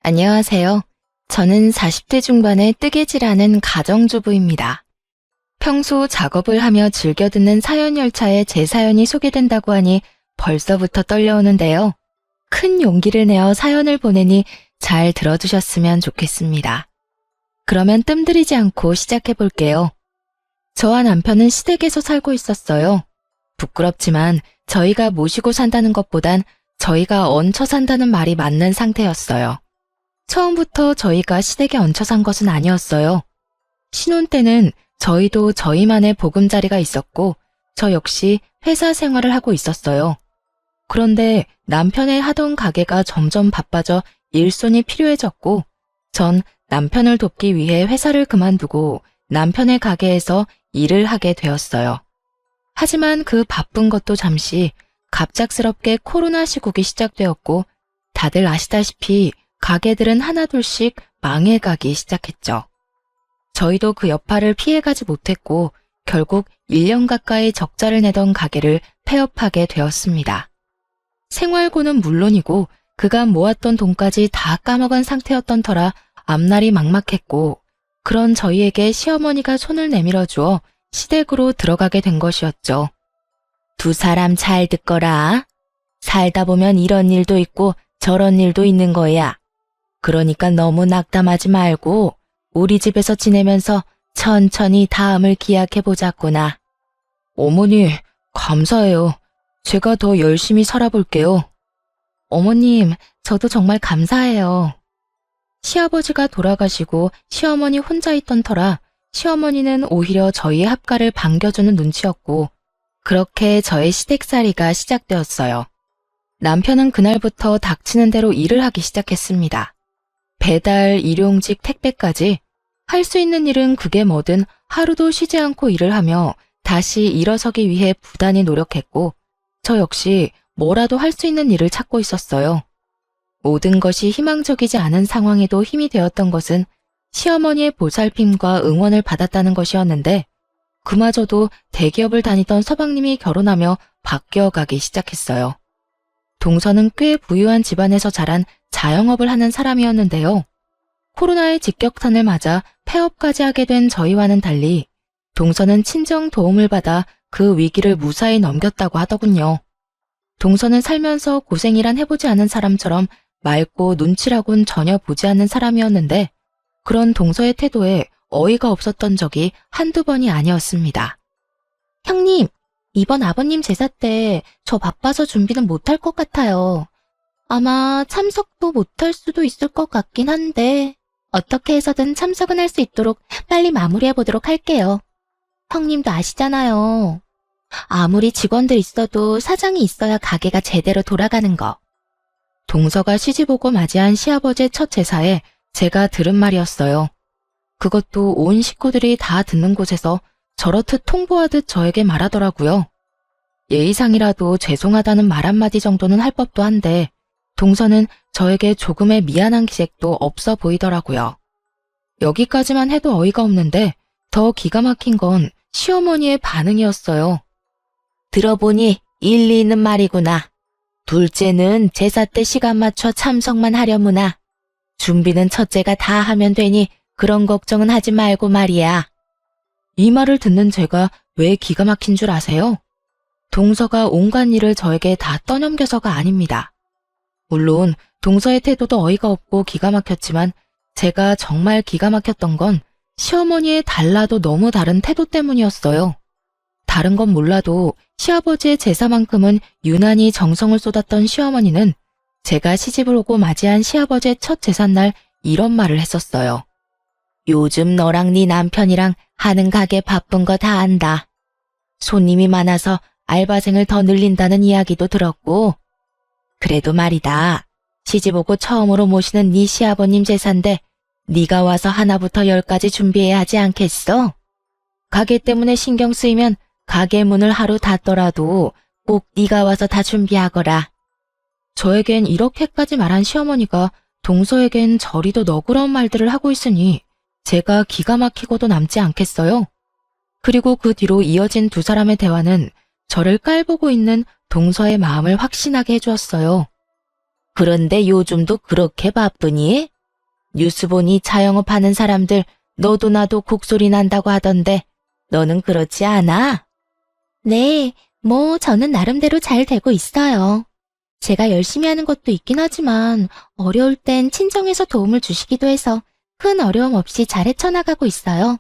안녕하세요. 저는 40대 중반의 뜨개질하는 가정주부입니다. 평소 작업을 하며 즐겨 듣는 사연 열차에 제 사연이 소개된다고 하니 벌써부터 떨려오는데요. 큰 용기를 내어 사연을 보내니 잘 들어주셨으면 좋겠습니다. 그러면 뜸들이지 않고 시작해 볼게요. 저와 남편은 시댁에서 살고 있었어요. 부끄럽지만 저희가 모시고 산다는 것보단 저희가 얹혀 산다는 말이 맞는 상태였어요. 처음부터 저희가 시댁에 얹혀 산 것은 아니었어요. 신혼 때는 저희도 저희만의 보금자리가 있었고 저 역시 회사 생활을 하고 있었어요. 그런데 남편의 하던 가게가 점점 바빠져 일손이 필요해졌고 전 남편을 돕기 위해 회사를 그만두고 남편의 가게에서 일을 하게 되었어요. 하지만 그 바쁜 것도 잠시 갑작스럽게 코로나 시국이 시작되었고 다들 아시다시피 가게들은 하나둘씩 망해가기 시작했죠. 저희도 그 여파를 피해가지 못했고 결국 1년 가까이 적자를 내던 가게를 폐업하게 되었습니다. 생활고는 물론이고 그간 모았던 돈까지 다 까먹은 상태였던 터라 앞날이 막막했고 그런 저희에게 시어머니가 손을 내밀어 주어 시댁으로 들어가게 된 것이었죠. 두 사람 잘 듣거라. 살다 보면 이런 일도 있고 저런 일도 있는 거야. 그러니까 너무 낙담하지 말고 우리 집에서 지내면서 천천히 다음을 기약해보자꾸나. 어머니, 감사해요. 제가 더 열심히 살아볼게요. 어머님, 저도 정말 감사해요. 시아버지가 돌아가시고 시어머니 혼자 있던 터라 시어머니는 오히려 저희의 합가를 반겨주는 눈치였고 그렇게 저의 시댁살이가 시작되었어요. 남편은 그날부터 닥치는 대로 일을 하기 시작했습니다. 배달, 일용직, 택배까지 할 수 있는 일은 그게 뭐든 하루도 쉬지 않고 일을 하며 다시 일어서기 위해 부단히 노력했고 저 역시 뭐라도 할 수 있는 일을 찾고 있었어요. 모든 것이 희망적이지 않은 상황에도 힘이 되었던 것은 시어머니의 보살핌과 응원을 받았다는 것이었는데 그마저도 대기업을 다니던 서방님이 결혼하며 바뀌어가기 시작했어요. 동서는 꽤 부유한 집안에서 자란 자영업을 하는 사람이었는데요. 코로나의 직격탄을 맞아 폐업까지 하게 된 저희와는 달리 동서는 친정 도움을 받아 그 위기를 무사히 넘겼다고 하더군요. 동서는 살면서 고생이란 해보지 않은 사람처럼 맑고 눈치라곤 전혀 보지 않는 사람이었는데 그런 동서의 태도에 어이가 없었던 적이 한두 번이 아니었습니다. 형님, 이번 아버님 제사 때 저 바빠서 준비는 못할 것 같아요. 아마 참석도 못할 수도 있을 것 같긴 한데 어떻게 해서든 참석은 할 수 있도록 빨리 마무리해보도록 할게요. 형님도 아시잖아요. 아무리 직원들 있어도 사장이 있어야 가게가 제대로 돌아가는 거. 동서가 시집오고 맞이한 시아버지의 첫 제사에 제가 들은 말이었어요. 그것도 온 식구들이 다 듣는 곳에서 저렇듯 통보하듯 저에게 말하더라고요. 예의상이라도 죄송하다는 말 한마디 정도는 할 법도 한데 동서는 저에게 조금의 미안한 기색도 없어 보이더라고요. 여기까지만 해도 어이가 없는데 더 기가 막힌 건 시어머니의 반응이었어요. 들어보니 일리 있는 말이구나. 둘째는 제사 때 시간 맞춰 참석만 하려무나. 준비는 첫째가 다 하면 되니 그런 걱정은 하지 말고 말이야. 이 말을 듣는 제가 왜 기가 막힌 줄 아세요? 동서가 온갖 일을 저에게 다 떠넘겨서가 아닙니다. 물론 동서의 태도도 어이가 없고 기가 막혔지만 제가 정말 기가 막혔던 건 시어머니의 달라도 너무 다른 태도 때문이었어요. 다른 건 몰라도 시아버지의 제사만큼은 유난히 정성을 쏟았던 시어머니는 제가 시집을 오고 맞이한 시아버지의 첫 제삿날 이런 말을 했었어요. 요즘 너랑 네 남편이랑 하는 가게 바쁜 거 다 안다. 손님이 많아서 알바생을 더 늘린다는 이야기도 들었고 그래도 말이다. 시집오고 처음으로 모시는 네 시아버님 제사인데 네가 와서 하나부터 10까지 준비해야 하지 않겠어? 가게 때문에 신경 쓰이면 가게 문을 하루 닫더라도 꼭 네가 와서 다 준비하거라. 저에겐 이렇게까지 말한 시어머니가 동서에겐 저리도 너그러운 말들을 하고 있으니 제가 기가 막히고도 남지 않겠어요? 그리고 그 뒤로 이어진 두 사람의 대화는 저를 깔보고 있는 동서의 마음을 확신하게 해주었어요. 그런데 요즘도 그렇게 바쁘니? 뉴스 보니 자영업하는 사람들 너도 나도 곡소리 난다고 하던데 너는 그렇지 않아? 네, 저는 나름대로 잘 되고 있어요. 제가 열심히 하는 것도 있긴 하지만 어려울 땐 친정에서 도움을 주시기도 해서 큰 어려움 없이 잘 헤쳐나가고 있어요.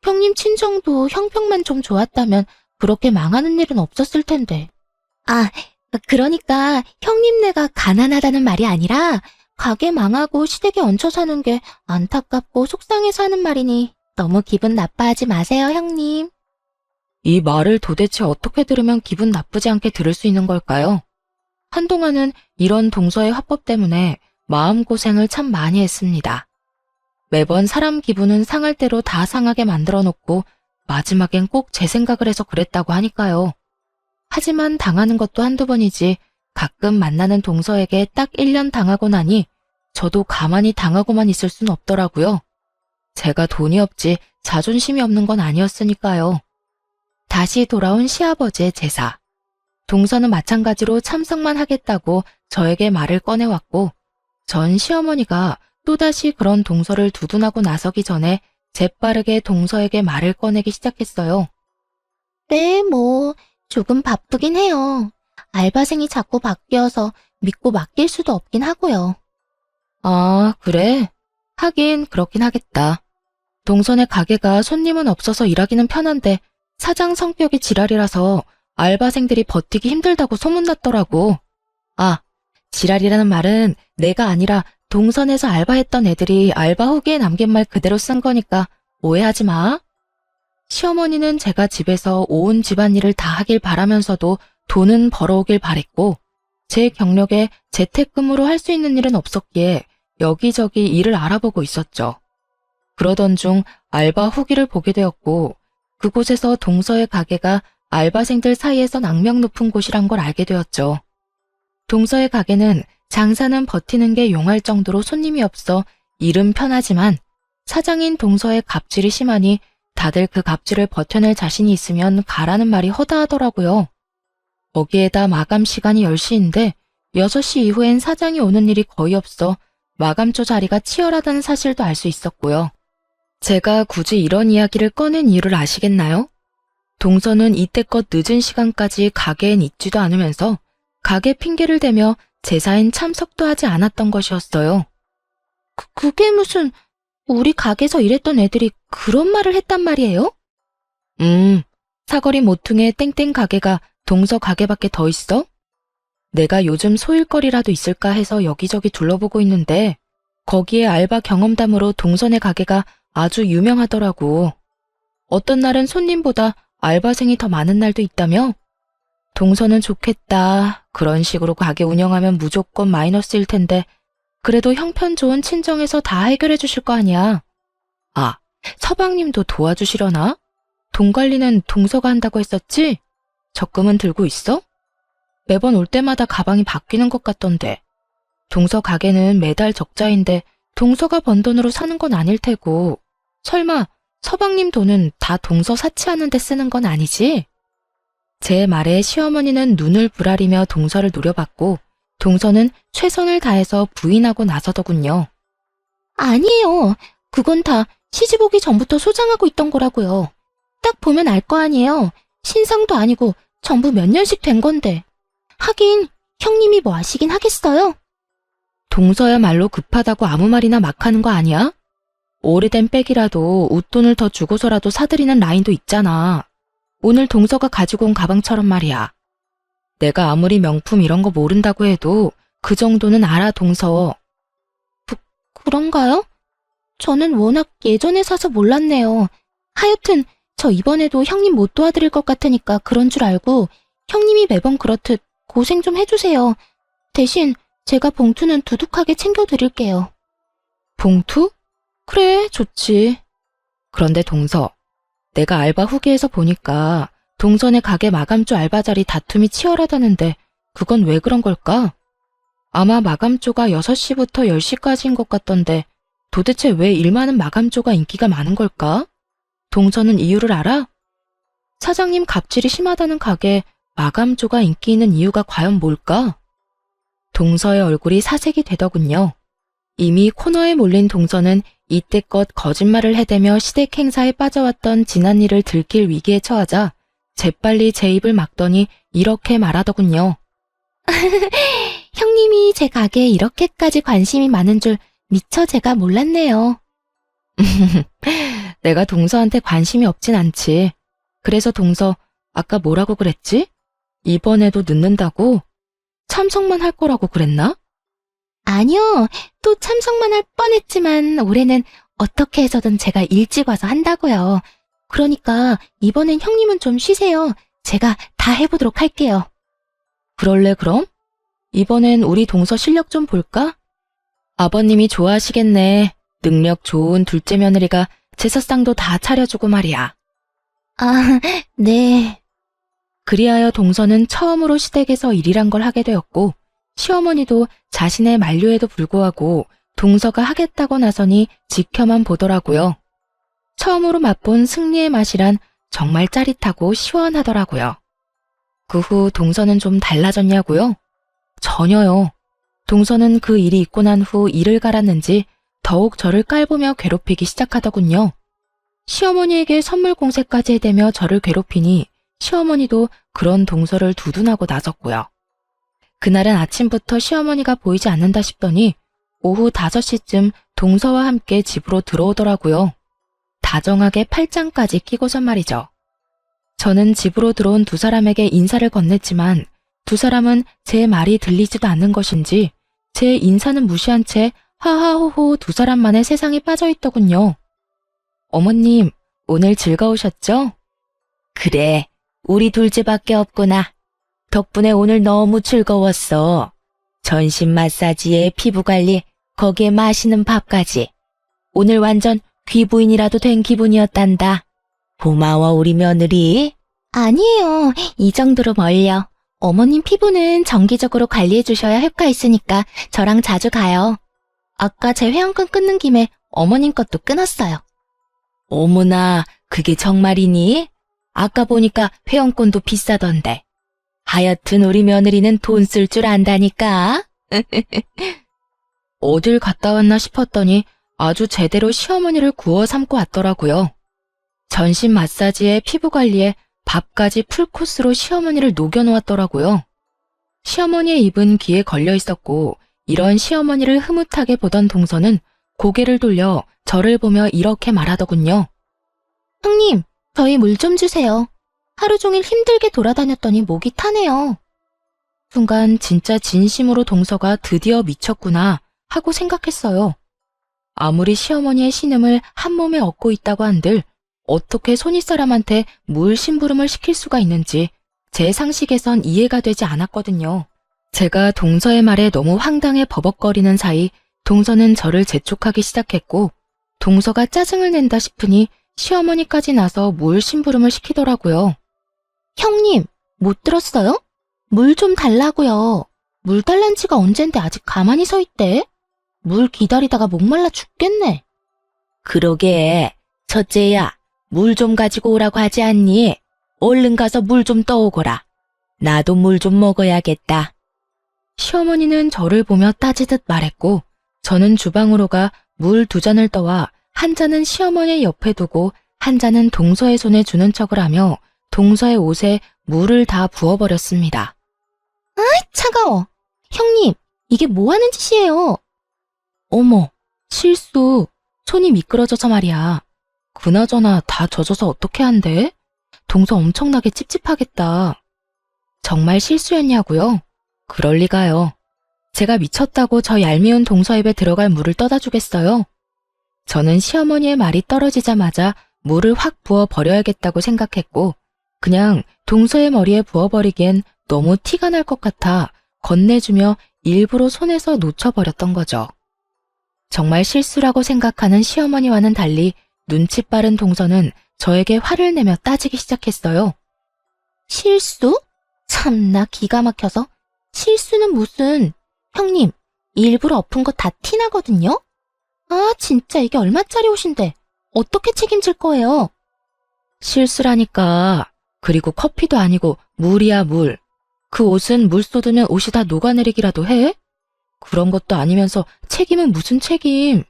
형님 친정도 형평만 좀 좋았다면 그렇게 망하는 일은 없었을 텐데. 아, 그러니까 형님네가 가난하다는 말이 아니라 가게 망하고 시댁에 얹혀 사는 게 안타깝고 속상해서 하는 말이니 너무 기분 나빠하지 마세요, 형님. 이 말을 도대체 어떻게 들으면 기분 나쁘지 않게 들을 수 있는 걸까요? 한동안은 이런 동서의 화법 때문에 마음고생을 참 많이 했습니다. 매번 사람 기분은 상할 대로 다 상하게 만들어 놓고 마지막엔 꼭 제 생각을 해서 그랬다고 하니까요. 하지만 당하는 것도 한두 번이지 가끔 만나는 동서에게 딱 1년 당하고 나니 저도 가만히 당하고만 있을 순 없더라고요. 제가 돈이 없지 자존심이 없는 건 아니었으니까요. 다시 돌아온 시아버지의 제사. 동서는 마찬가지로 참석만 하겠다고 저에게 말을 꺼내왔고 전 시어머니가 또다시 그런 동서를 두둔하고 나서기 전에 재빠르게 동서에게 말을 꺼내기 시작했어요. 네, 조금 바쁘긴 해요. 알바생이 자꾸 바뀌어서 믿고 맡길 수도 없긴 하고요. 아, 그래? 하긴 그렇긴 하겠다. 동선의 가게가 손님은 없어서 일하기는 편한데 사장 성격이 지랄이라서 알바생들이 버티기 힘들다고 소문났더라고. 아, 지랄이라는 말은 내가 아니라 동선에서 알바했던 애들이 알바 후기에 남긴 말 그대로 쓴 거니까 오해하지 마. 시어머니는 제가 집에서 온 집안일을 다 하길 바라면서도 돈은 벌어오길 바랬고 제 경력에 재택근무로 할 수 있는 일은 없었기에 여기저기 일을 알아보고 있었죠. 그러던 중 알바 후기를 보게 되었고 그곳에서 동서의 가게가 알바생들 사이에선 악명 높은 곳이란 걸 알게 되었죠. 동서의 가게는 장사는 버티는 게 용할 정도로 손님이 없어 일은 편하지만 사장인 동서의 갑질이 심하니 다들 그 갑질을 버텨낼 자신이 있으면 가라는 말이 허다하더라고요. 거기에다 마감 시간이 10시인데 6시 이후엔 사장이 오는 일이 거의 없어 마감조 자리가 치열하다는 사실도 알 수 있었고요. 제가 굳이 이런 이야기를 꺼낸 이유를 아시겠나요? 동서는 이때껏 늦은 시간까지 가게엔 있지도 않으면서 가게 핑계를 대며 제사엔 참석도 하지 않았던 것이었어요. 그게 무슨 우리 가게에서 일했던 애들이 그런 말을 했단 말이에요? 사거리 모퉁이의 땡땡 가게가 동서 가게밖에 더 있어? 내가 요즘 소일거리라도 있을까 해서 여기저기 둘러보고 있는데 거기에 알바 경험담으로 동선의 가게가 아주 유명하더라고. 어떤 날은 손님보다 알바생이 더 많은 날도 있다며? 동서는 좋겠다. 그런 식으로 가게 운영하면 무조건 마이너스일 텐데 그래도 형편 좋은 친정에서 다 해결해 주실 거 아니야. 아, 서방님도 도와주시려나? 돈 관리는 동서가 한다고 했었지? 적금은 들고 있어? 매번 올 때마다 가방이 바뀌는 것 같던데. 동서 가게는 매달 적자인데 동서가 번 돈으로 사는 건 아닐 테고 설마 서방님 돈은 다 동서 사치하는 데 쓰는 건 아니지? 제 말에 시어머니는 눈을 부라리며 동서를 노려봤고 동서는 최선을 다해서 부인하고 나서더군요. 아니에요. 그건 다 시집 오기 전부터 소장하고 있던 거라고요. 딱 보면 알 거 아니에요. 신상도 아니고 전부 몇 년씩 된 건데. 하긴 형님이 뭐 아시긴 하겠어요? 동서야말로 급하다고 아무 말이나 막 하는 거 아니야? 오래된 백이라도 웃돈을 더 주고서라도 사들이는 라인도 있잖아. 오늘 동서가 가지고 온 가방처럼 말이야. 내가 아무리 명품 이런 거 모른다고 해도 그 정도는 알아, 동서. 그런가요? 저는 워낙 예전에 사서 몰랐네요. 하여튼 저 이번에도 형님 못 도와드릴 것 같으니까 그런 줄 알고 형님이 매번 그렇듯 고생 좀 해주세요. 대신 제가 봉투는 두둑하게 챙겨드릴게요. 봉투? 그래, 좋지. 그런데 동서, 내가 알바 후기에서 보니까 동선의 가게 마감조 알바 자리 다툼이 치열하다는데 그건 왜 그런 걸까? 아마 마감조가 6시부터 10시까지인 것 같던데 도대체 왜 일 많은 마감조가 인기가 많은 걸까? 동서는 이유를 알아? 사장님 갑질이 심하다는 가게 마감조가 인기 있는 이유가 과연 뭘까? 동서의 얼굴이 사색이 되더군요. 이미 코너에 몰린 동서는 이때껏 거짓말을 해대며 시댁 행사에 빠져왔던 지난 일을 들킬 위기에 처하자 재빨리 제 입을 막더니 이렇게 말하더군요. 형님이 제 가게에 이렇게까지 관심이 많은 줄 미처 제가 몰랐네요. 내가 동서한테 관심이 없진 않지. 그래서 동서, 아까 뭐라고 그랬지? 이번에도 늦는다고? 참석만 할 거라고 그랬나? 아니요. 또 참석만 할 뻔했지만 올해는 어떻게 해서든 제가 일찍 와서 한다고요. 그러니까 이번엔 형님은 좀 쉬세요. 제가 다 해보도록 할게요. 그럴래 그럼? 이번엔 우리 동서 실력 좀 볼까? 아버님이 좋아하시겠네. 능력 좋은 둘째 며느리가 제사상도 다 차려주고 말이야. 아, 네. 그리하여 동서는 처음으로 시댁에서 일이란 걸 하게 되었고 시어머니도 자신의 만류에도 불구하고 동서가 하겠다고 나서니 지켜만 보더라고요. 처음으로 맛본 승리의 맛이란 정말 짜릿하고 시원하더라고요. 그 후 동서는 좀 달라졌냐고요? 전혀요. 동서는 그 일이 있고 난 후 일을 갈았는지 더욱 저를 깔보며 괴롭히기 시작하더군요. 시어머니에게 선물 공세까지 해대며 저를 괴롭히니 시어머니도 그런 동서를 두둔하고 나섰고요. 그날은 아침부터 시어머니가 보이지 않는다 싶더니 오후 5시쯤 동서와 함께 집으로 들어오더라고요. 다정하게 팔짱까지 끼고선 말이죠. 저는 집으로 들어온 두 사람에게 인사를 건넸지만 두 사람은 제 말이 들리지도 않는 것인지 제 인사는 무시한 채 하하호호 두 사람만의 세상에 빠져있더군요. 어머님, 오늘 즐거우셨죠? 그래, 우리 둘째밖에 없구나. 덕분에 오늘 너무 즐거웠어. 전신 마사지에 피부관리, 거기에 맛있는 밥까지. 오늘 완전 귀부인이라도 된 기분이었단다. 고마워, 우리 며느리. 아니에요. 이 정도로 멀려. 어머님 피부는 정기적으로 관리해 주셔야 효과 있으니까 저랑 자주 가요. 아까 제 회원권 끊는 김에 어머님 것도 끊었어요. 어머나, 그게 정말이니? 아까 보니까 회원권도 비싸던데. 하여튼 우리 며느리는 돈 쓸 줄 안다니까. 어딜 갔다 왔나 싶었더니 아주 제대로 시어머니를 구워 삼고 왔더라고요. 전신 마사지에 피부 관리에 밥까지 풀코스로 시어머니를 녹여놓았더라고요. 시어머니의 입은 귀에 걸려 있었고 이런 시어머니를 흐뭇하게 보던 동서는 고개를 돌려 저를 보며 이렇게 말하더군요. 형님, 저희 물 좀 주세요. 하루 종일 힘들게 돌아다녔더니 목이 타네요. 순간 진짜 진심으로 동서가 드디어 미쳤구나 하고 생각했어요. 아무리 시어머니의 신음을 한 몸에 얻고 있다고 한들 어떻게 손윗사람한테 물 심부름을 시킬 수가 있는지 제 상식에선 이해가 되지 않았거든요. 제가 동서의 말에 너무 황당해 버벅거리는 사이 동서는 저를 재촉하기 시작했고 동서가 짜증을 낸다 싶으니 시어머니까지 나서 물 심부름을 시키더라고요. 형님, 못 들었어요? 물 좀 달라고요. 물 달란 지가 언젠데 아직 가만히 서 있대? 물 기다리다가 목말라 죽겠네. 그러게, 첫째야, 물 좀 가지고 오라고 하지 않니? 얼른 가서 물 좀 떠오거라. 나도 물 좀 먹어야겠다. 시어머니는 저를 보며 따지듯 말했고 저는 주방으로 가 물 2잔을 떠와 한 잔은 시어머니의 옆에 두고 한 잔은 동서의 손에 주는 척을 하며 동서의 옷에 물을 다 부어버렸습니다. 아이, 차가워. 형님, 이게 뭐 하는 짓이에요? 어머, 실수. 손이 미끄러져서 말이야. 그나저나 다 젖어서 어떻게 한대? 동서 엄청나게 찝찝하겠다. 정말 실수였냐고요? 그럴 리가요. 제가 미쳤다고 저 얄미운 동서 입에 들어갈 물을 떠다 주겠어요? 저는 시어머니의 말이 떨어지자마자 물을 확 부어 버려야겠다고 생각했고 그냥 동서의 머리에 부어버리기엔 너무 티가 날 것 같아 건네주며 일부러 손에서 놓쳐버렸던 거죠. 정말 실수라고 생각하는 시어머니와는 달리 눈치 빠른 동서는 저에게 화를 내며 따지기 시작했어요. 실수? 참나 기가 막혀서. 실수는 무슨. 형님, 일부러 엎은 거 다 티나거든요? 아, 진짜 이게 얼마짜리 옷인데 어떻게 책임질 거예요? 실수라니까. 그리고 커피도 아니고 물이야 물. 그 옷은 물 쏟으면 옷이 다 녹아내리기라도 해? 그런 것도 아니면서 책임은 무슨 책임?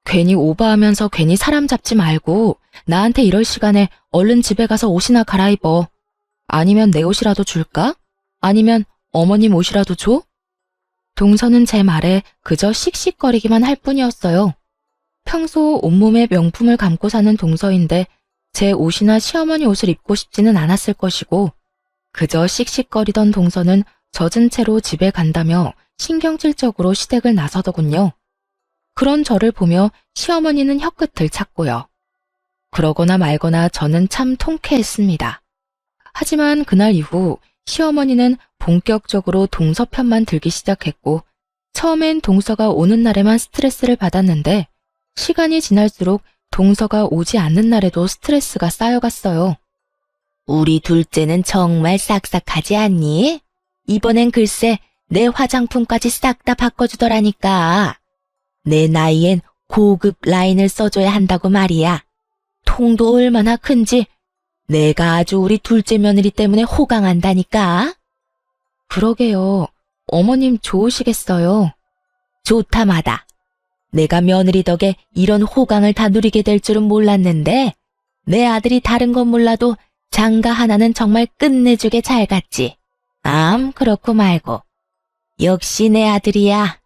괜히 오버하면서 괜히 사람 잡지 말고 나한테 이럴 시간에 얼른 집에 가서 옷이나 갈아입어. 아니면 내 옷이라도 줄까? 아니면 어머님 옷이라도 줘? 동서는 제 말에 그저 씩씩거리기만 할 뿐이었어요. 평소 온몸에 명품을 감고 사는 동서인데 제 옷이나 시어머니 옷을 입고 싶지는 않았을 것이고 그저 씩씩거리던 동서는 젖은 채로 집에 간다며 신경질적으로 시댁을 나서더군요. 그런 저를 보며 시어머니는 혀끝을 찼고요. 그러거나 말거나 저는 참 통쾌했습니다. 하지만 그날 이후 시어머니는 본격적으로 동서 편만 들기 시작했고 처음엔 동서가 오는 날에만 스트레스를 받았는데 시간이 지날수록 동서가 오지 않는 날에도 스트레스가 쌓여갔어요. 우리 둘째는 정말 싹싹하지 않니? 이번엔 글쎄 내 화장품까지 싹 다 바꿔주더라니까. 내 나이엔 고급 라인을 써줘야 한다고 말이야. 통도 얼마나 큰지 내가 아주 우리 둘째 며느리 때문에 호강한다니까. 그러게요. 어머님 좋으시겠어요. 좋다마다. 내가 며느리 덕에 이런 호강을 다 누리게 될 줄은 몰랐는데 내 아들이 다른 건 몰라도 장가 하나는 정말 끝내주게 잘 갔지. 그렇고 말고. 역시 내 아들이야.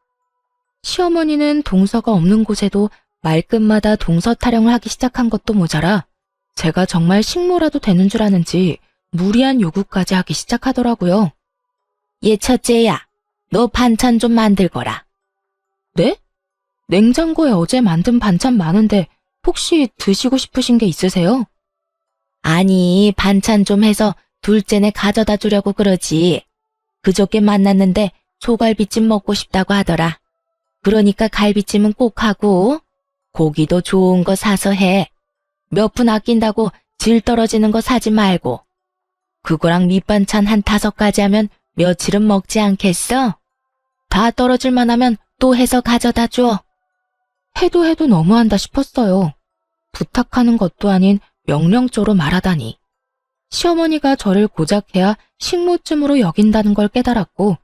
시어머니는 동서가 없는 곳에도 말끝마다 동서 타령을 하기 시작한 것도 모자라 제가 정말 식모라도 되는 줄 아는지 무리한 요구까지 하기 시작하더라고요. 얘 첫째야, 너 반찬 좀 만들거라. 네? 냉장고에 어제 만든 반찬 많은데 혹시 드시고 싶으신 게 있으세요? 아니, 반찬 좀 해서 둘째네 가져다 주려고 그러지. 그저께 만났는데 소갈비찜 먹고 싶다고 하더라. 그러니까 갈비찜은 꼭 하고 고기도 좋은 거 사서 해. 몇 푼 아낀다고 질 떨어지는 거 사지 말고. 그거랑 밑반찬 한 5가지 하면 며칠은 먹지 않겠어? 다 떨어질만 하면 또 해서 가져다 줘. 해도 너무한다 싶었어요. 부탁하는 것도 아닌 명령조로 말하다니. 시어머니가 저를 고작 해야 식모쯤으로 여긴다는 걸 깨달았고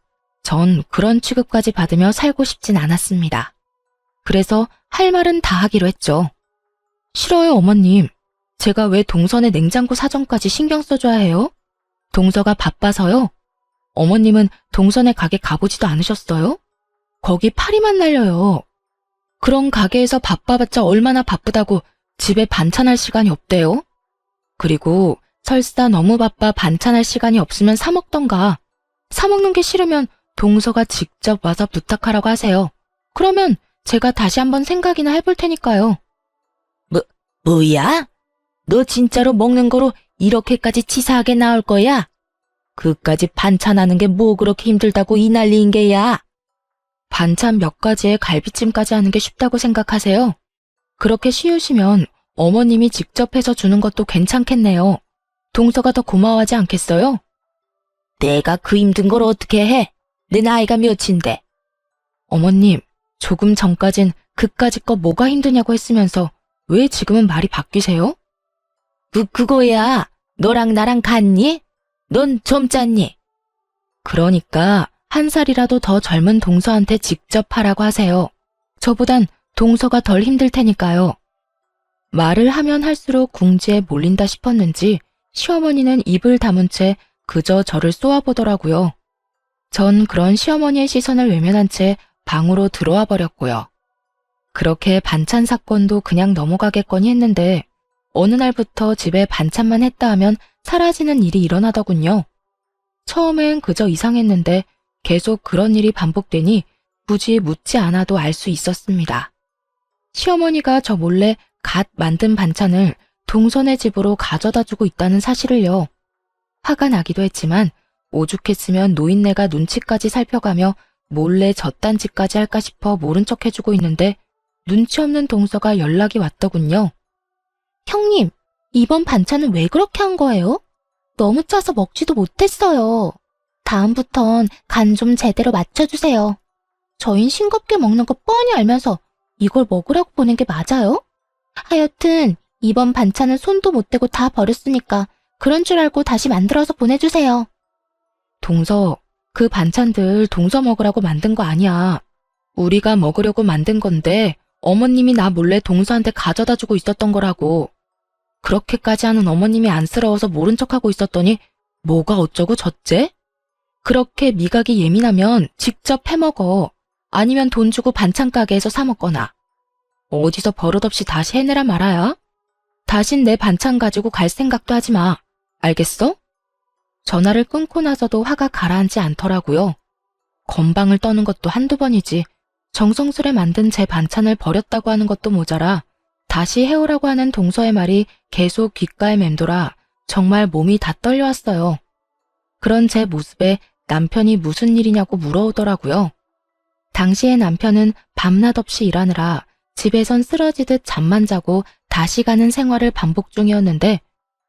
전 그런 취급까지 받으며 살고 싶진 않았습니다. 그래서 할 말은 다 하기로 했죠. 싫어요, 어머님. 제가 왜 동선의 냉장고 사정까지 신경 써줘야 해요? 동서가 바빠서요? 어머님은 동선의 가게 가보지도 않으셨어요? 거기 파리만 날려요. 그런 가게에서 바빠봤자 얼마나 바쁘다고 집에 반찬할 시간이 없대요? 그리고 설사 너무 바빠 반찬할 시간이 없으면 사 먹던가. 사 먹는 게 싫으면 동서가 직접 와서 부탁하라고 하세요. 그러면 제가 다시 한번 생각이나 해볼 테니까요. 뭐야? 너 진짜로 먹는 거로 이렇게까지 치사하게 나올 거야? 그까지 반찬하는 게 뭐 그렇게 힘들다고 이 난리인 게야? 반찬 몇 가지에 갈비찜까지 하는 게 쉽다고 생각하세요? 그렇게 쉬우시면 어머님이 직접 해서 주는 것도 괜찮겠네요. 동서가 더 고마워하지 않겠어요? 내가 그 힘든 걸 어떻게 해? 내 나이가 몇인데. 어머님, 조금 전까진 그까짓 거 뭐가 힘드냐고 했으면서 왜 지금은 말이 바뀌세요? 그거야. 너랑 나랑 같니? 넌 젊잖니? 그러니까 1살이라도 더 젊은 동서한테 직접 하라고 하세요. 저보단 동서가 덜 힘들 테니까요. 말을 하면 할수록 궁지에 몰린다 싶었는지 시어머니는 입을 다문 채 그저 저를 쏘아보더라고요. 전 그런 시어머니의 시선을 외면한 채 방으로 들어와 버렸고요. 그렇게 반찬 사건도 그냥 넘어가겠거니 했는데 어느 날부터 집에 반찬만 했다 하면 사라지는 일이 일어나더군요. 처음엔 그저 이상했는데 계속 그런 일이 반복되니 굳이 묻지 않아도 알 수 있었습니다. 시어머니가 저 몰래 갓 만든 반찬을 동선의 집으로 가져다 주고 있다는 사실을요. 화가 나기도 했지만 오죽했으면 노인네가 눈치까지 살펴가며 몰래 젖단지까지 할까 싶어 모른 척 해주고 있는데 눈치 없는 동서가 연락이 왔더군요. 형님, 이번 반찬은 왜 그렇게 한 거예요? 너무 짜서 먹지도 못했어요. 다음부턴 간 좀 제대로 맞춰주세요. 저흰 싱겁게 먹는 거 뻔히 알면서 이걸 먹으라고 보낸 게 맞아요? 하여튼 이번 반찬은 손도 못 대고 다 버렸으니까 그런 줄 알고 다시 만들어서 보내주세요. 동서, 그 반찬들 동서 먹으라고 만든 거 아니야. 우리가 먹으려고 만든 건데 어머님이 나 몰래 동서한테 가져다 주고 있었던 거라고. 그렇게까지 하는 어머님이 안쓰러워서 모른 척하고 있었더니 뭐가 어쩌고 저째? 그렇게 미각이 예민하면 직접 해먹어. 아니면 돈 주고 반찬 가게에서 사 먹거나. 어디서 버릇없이 다시 해내라 말아야? 다신 내 반찬 가지고 갈 생각도 하지 마. 알겠어? 전화를 끊고 나서도 화가 가라앉지 않더라고요. 건방을 떠는 것도 한두 번이지 정성스레 만든 제 반찬을 버렸다고 하는 것도 모자라 다시 해오라고 하는 동서의 말이 계속 귓가에 맴돌아 정말 몸이 다 떨려왔어요. 그런 제 모습에 남편이 무슨 일이냐고 물어오더라고요. 당시에 남편은 밤낮 없이 일하느라 집에선 쓰러지듯 잠만 자고 다시 가는 생활을 반복 중이었는데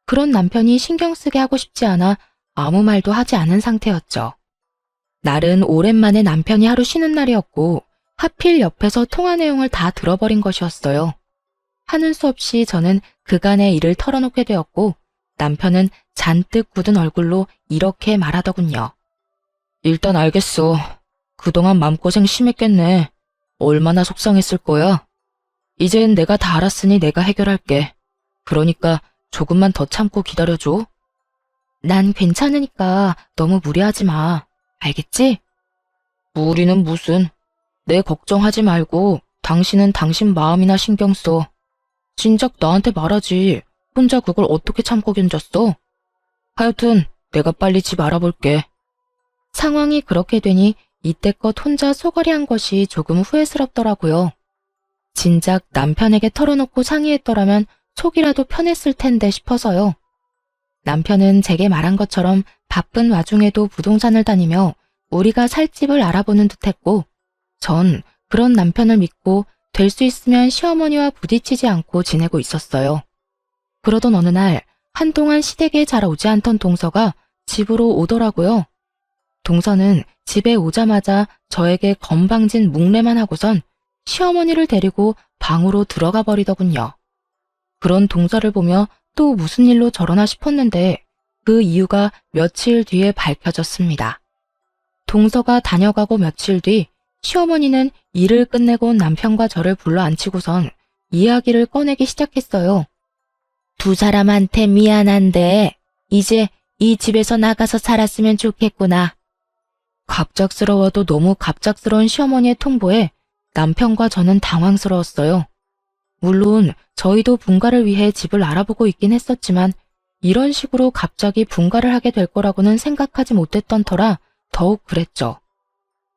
그런 남편이 신경 쓰게 하고 싶지 않아 아무 말도 하지 않은 상태였죠. 날은 오랜만에 남편이 하루 쉬는 날이었고 하필 옆에서 통화 내용을 다 들어버린 것이었어요. 하는 수 없이 저는 그간의 일을 털어놓게 되었고 남편은 잔뜩 굳은 얼굴로 이렇게 말하더군요. 일단 알겠어. 그동안 맘고생 심했겠네. 얼마나 속상했을 거야. 이젠 내가 다 알았으니 내가 해결할게. 그러니까 조금만 더 참고 기다려줘. 난 괜찮으니까 너무 무리하지 마. 알겠지? 무리는 무슨. 내 걱정하지 말고 당신은 당신 마음이나 신경 써. 진작 나한테 말하지. 혼자 그걸 어떻게 참고 견뎠어? 하여튼 내가 빨리 집 알아볼게. 상황이 그렇게 되니 이때껏 혼자 소거리한 것이 조금 후회스럽더라고요. 진작 남편에게 털어놓고 상의했더라면 속이라도 편했을 텐데 싶어서요. 남편은 제게 말한 것처럼 바쁜 와중에도 부동산을 다니며 우리가 살 집을 알아보는 듯했고 전 그런 남편을 믿고 될 수 있으면 시어머니와 부딪히지 않고 지내고 있었어요. 그러던 어느 날 한동안 시댁에 잘 오지 않던 동서가 집으로 오더라고요. 동서는 집에 오자마자 저에게 건방진 묵례만 하고선 시어머니를 데리고 방으로 들어가 버리더군요. 그런 동서를 보며 또 무슨 일로 저러나 싶었는데 그 이유가 며칠 뒤에 밝혀졌습니다. 동서가 다녀가고 며칠 뒤 시어머니는 일을 끝내고 온 남편과 저를 불러 앉히고선 이야기를 꺼내기 시작했어요. 두 사람한테 미안한데 이제 이 집에서 나가서 살았으면 좋겠구나. 갑작스러워도 너무 갑작스러운 시어머니의 통보에 남편과 저는 당황스러웠어요. 물론 저희도 분가를 위해 집을 알아보고 있긴 했었지만 이런 식으로 갑자기 분가를 하게 될 거라고는 생각하지 못했던 터라 더욱 그랬죠.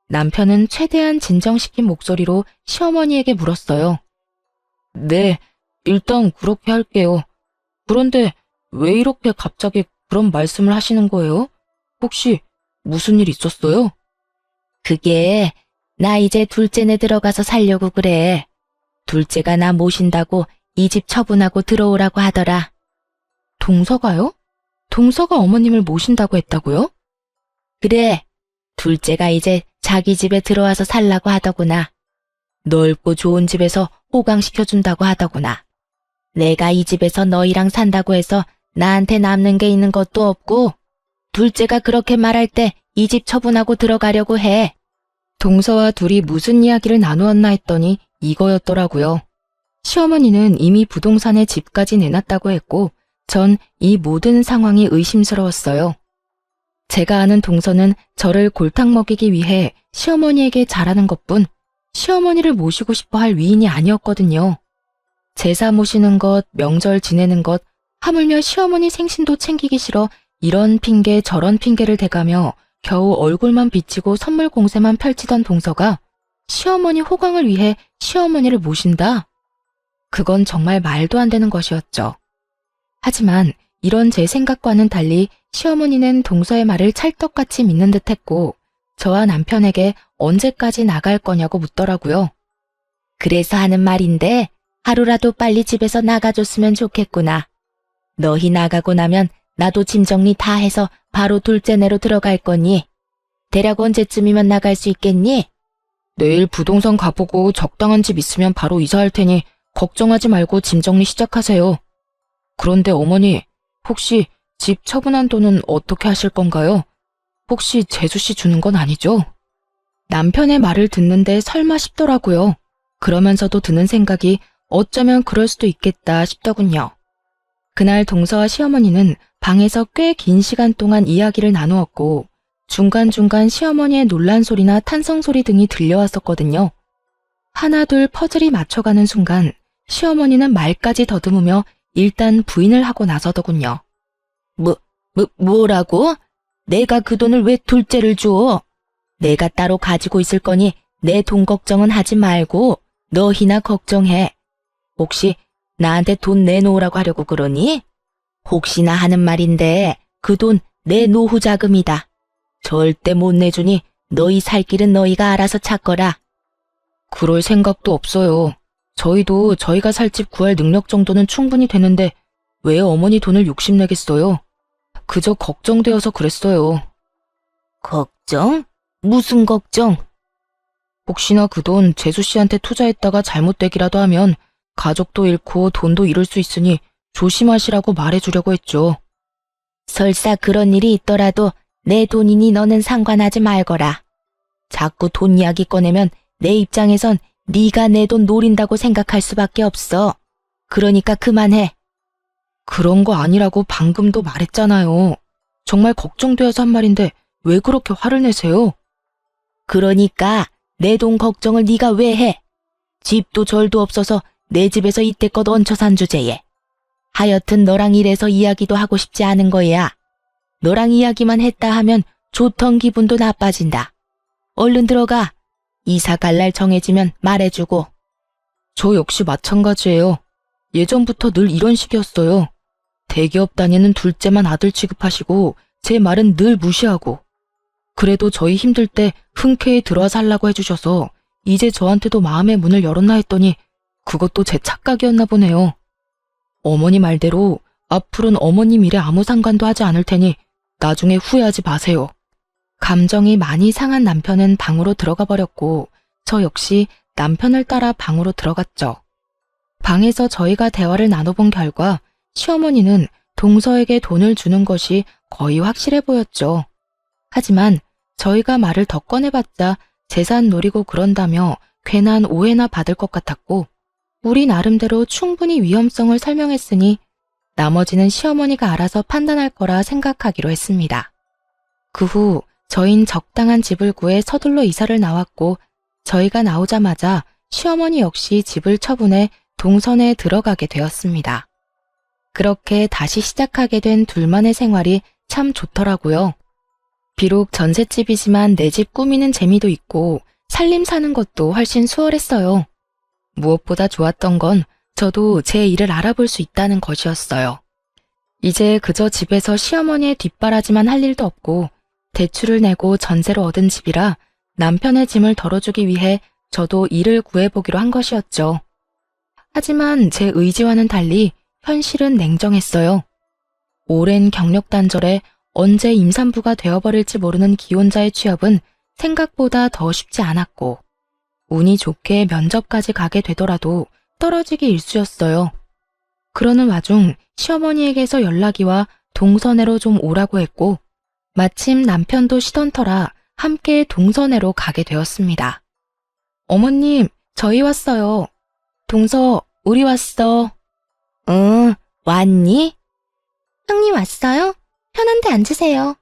남편은 최대한 진정시킨 목소리로 시어머니에게 물었어요. 네, 일단 그렇게 할게요. 그런데 왜 이렇게 갑자기 그런 말씀을 하시는 거예요? 혹시 무슨 일 있었어요? 그게 나 이제 둘째네 들어가서 살려고 그래. 둘째가 나 모신다고 이 집 처분하고 들어오라고 하더라. 동서가요? 동서가 어머님을 모신다고 했다고요? 그래. 둘째가 이제 자기 집에 들어와서 살라고 하더구나. 넓고 좋은 집에서 호강시켜준다고 하더구나. 내가 이 집에서 너희랑 산다고 해서 나한테 남는 게 있는 것도 없고 둘째가 그렇게 말할 때 이 집 처분하고 들어가려고 해. 동서와 둘이 무슨 이야기를 나누었나 했더니 이거였더라고요. 시어머니는 이미 부동산에 집까지 내놨다고 했고 전 이 모든 상황이 의심스러웠어요. 제가 아는 동서는 저를 골탕 먹이기 위해 시어머니에게 잘하는 것뿐 시어머니를 모시고 싶어 할 위인이 아니었거든요. 제사 모시는 것, 명절 지내는 것, 하물며 시어머니 생신도 챙기기 싫어 이런 핑계 저런 핑계를 대가며 겨우 얼굴만 비치고 선물 공세만 펼치던 동서가 시어머니 호강을 위해 시어머니를 모신다? 그건 정말 말도 안 되는 것이었죠. 하지만 이런 제 생각과는 달리 시어머니는 동서의 말을 찰떡같이 믿는 듯했고 저와 남편에게 언제까지 나갈 거냐고 묻더라고요. 그래서 하는 말인데 하루라도 빨리 집에서 나가줬으면 좋겠구나. 너희 나가고 나면 나도 짐 정리 다 해서 바로 둘째네로 들어갈 거니. 대략 언제쯤이면 나갈 수 있겠니? 내일 부동산 가보고 적당한 집 있으면 바로 이사할 테니 걱정하지 말고 짐 정리 시작하세요. 그런데 어머니, 혹시 집 처분한 돈은 어떻게 하실 건가요? 혹시 재수 씨 주는 건 아니죠? 남편의 말을 듣는데 설마 싶더라고요. 그러면서도 드는 생각이 어쩌면 그럴 수도 있겠다 싶더군요. 그날 동서와 시어머니는 방에서 꽤 긴 시간 동안 이야기를 나누었고 중간중간 시어머니의 놀란 소리나 탄성 소리 등이 들려왔었거든요. 하나둘 퍼즐이 맞춰가는 순간 시어머니는 말까지 더듬으며 일단 부인을 하고 나서더군요. 뭐라고? 내가 그 돈을 왜 둘째를 줘? 내가 따로 가지고 있을 거니 내 돈 걱정은 하지 말고 너희나 걱정해. 혹시 나한테 돈 내놓으라고 하려고 그러니? 혹시나 하는 말인데 그 돈 내 노후 자금이다. 절대 못 내주니 너희 살 길은 너희가 알아서 찾거라. 그럴 생각도 없어요. 저희도 저희가 살 집 구할 능력 정도는 충분히 되는데 왜 어머니 돈을 욕심내겠어요? 그저 걱정되어서 그랬어요. 걱정? 무슨 걱정? 혹시나 그 돈 재수 씨한테 투자했다가 잘못되기라도 하면 가족도 잃고 돈도 잃을 수 있으니 조심하시라고 말해주려고 했죠. 설사 그런 일이 있더라도 내 돈이니 너는 상관하지 말거라. 자꾸 돈 이야기 꺼내면 내 입장에선 네가 내 돈 노린다고 생각할 수밖에 없어. 그러니까 그만해. 그런 거 아니라고 방금도 말했잖아요. 정말 걱정되어서 한 말인데 왜 그렇게 화를 내세요? 그러니까 내 돈 걱정을 네가 왜 해? 집도 절도 없어서 내 집에서 이때껏 얹혀 산 주제에. 하여튼 너랑 이래서 이야기도 하고 싶지 않은 거야. 너랑 이야기만 했다 하면 좋던 기분도 나빠진다. 얼른 들어가. 이사 갈 날 정해지면 말해주고. 저 역시 마찬가지예요. 예전부터 늘 이런 식이었어요. 대기업 다니는 둘째만 아들 취급하시고 제 말은 늘 무시하고. 그래도 저희 힘들 때 흔쾌히 들어와 살라고 해주셔서 이제 저한테도 마음의 문을 열었나 했더니 그것도 제 착각이었나 보네요. 어머니 말대로 앞으로는 어머님 일에 아무 상관도 하지 않을 테니 나중에 후회하지 마세요. 감정이 많이 상한 남편은 방으로 들어가 버렸고 저 역시 남편을 따라 방으로 들어갔죠. 방에서 저희가 대화를 나눠본 결과 시어머니는 동서에게 돈을 주는 것이 거의 확실해 보였죠. 하지만 저희가 말을 더 꺼내봤자 재산 노리고 그런다며 괜한 오해나 받을 것 같았고 우리 나름대로 충분히 위험성을 설명했으니 나머지는 시어머니가 알아서 판단할 거라 생각하기로 했습니다. 그 후 저흰 적당한 집을 구해 서둘러 이사를 나왔고 저희가 나오자마자 시어머니 역시 집을 처분해 동선에 들어가게 되었습니다. 그렇게 다시 시작하게 된 둘만의 생활이 참 좋더라고요. 비록 전셋집이지만 내 집 꾸미는 재미도 있고 살림 사는 것도 훨씬 수월했어요. 무엇보다 좋았던 건 저도 제 일을 알아볼 수 있다는 것이었어요. 이제 그저 집에서 시어머니의 뒷바라지만 할 일도 없고 대출을 내고 전세로 얻은 집이라 남편의 짐을 덜어주기 위해 저도 일을 구해보기로 한 것이었죠. 하지만 제 의지와는 달리 현실은 냉정했어요. 오랜 경력 단절에 언제 임산부가 되어버릴지 모르는 기혼자의 취업은 생각보다 더 쉽지 않았고 운이 좋게 면접까지 가게 되더라도 떨어지기 일쑤였어요. 그러는 와중 시어머니에게서 연락이 와 동서내로 좀 오라고 했고 마침 남편도 쉬던 터라 함께 동서내로 가게 되었습니다. 어머님, 저희 왔어요. 동서, 우리 왔어. 응, 왔니? 형님 왔어요? 편한데 앉으세요.